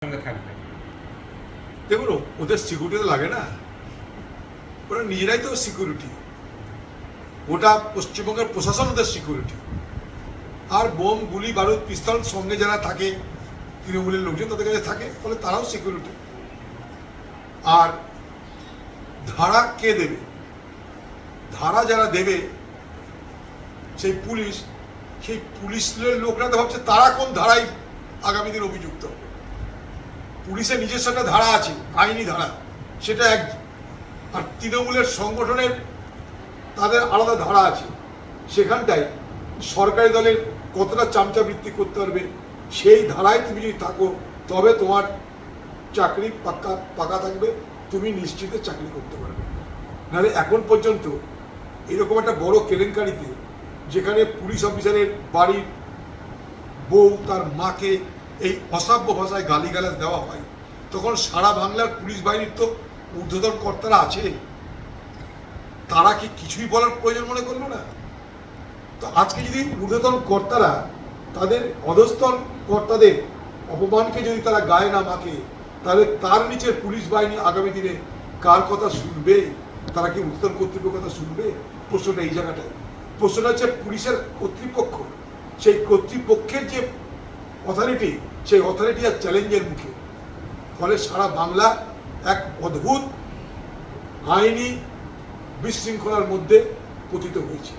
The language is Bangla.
থাকবে। দেখুন, ওদের সিকিউরিটি তো লাগে না, ওরা নিজেরাই তো সিকিউরিটি। গোটা পশ্চিমবঙ্গের প্রশাসন ওদের সিকিউরিটি। আর বোম, গুলি, বারুদ, পিস্তল সঙ্গে যারা থাকে তৃণমূলের লোকজন তাদের কাছে থাকে, ফলে তারাও সিকিউরিটি। আর ধারা কে দেবে? ধারা যারা দেবে সেই পুলিশ, সেই পুলিশের লোকরা তো ভাবছে তারা কোন ধারায় আগামী দিন অভিযুক্ত হবে। পুলিশের নিজস্ব একটা ধারা আছে, আইনি ধারা, সেটা এক। আর তৃণমূলের সংগঠনের তাদের আলাদা ধারা আছে। সেখানটায় সরকারি দলের কতটা চামচাবৃত্তি করতে পারবে সেই ধারায় তুমি যদি থাকো, তবে তোমার চাকরি পাকা থাকবে, তুমি নিশ্চিতে চাকরি করতে পারবে। নাহলে এখন পর্যন্ত এরকম একটা বড় কেলেঙ্কারিতে, যেখানে পুলিশ অফিসারের বাড়ির বউ তার মাকে এই অসভ্য ভাষায় গালিগালাজ দেওয়া হয়, তখন সারা বাংলার পুলিশ বাহিনীর তো ঊর্ধ্বতন কর্তারা আছে, তারা কি কিছুই বলার প্রয়োজন মনে করলো না? তো আজকে যদি ঊর্ধ্বতন কর্তারা তাদের অধস্তন কর্তাদের অপমানকে যদি তারা গায়ে না মাখে, তাহলে তার নিচের পুলিশ বাহিনী আগামী দিনে কার কথা শুনবে? তারা কি ঊর্ধ্বতন কর্তৃপক্ষের কথা শুনবে? প্রশ্নটা এই জায়গাটায়। প্রশ্নটা হচ্ছে পুলিশের কর্তৃপক্ষ, সেই কর্তৃপক্ষের যে অথরিটি, সেই অথরিটি আর চ্যালেঞ্জের মুখে। ফলে সারা বাংলা এক অদ্ভুত আইনি বিশৃঙ্খলার মধ্যে পতিত হয়েছে।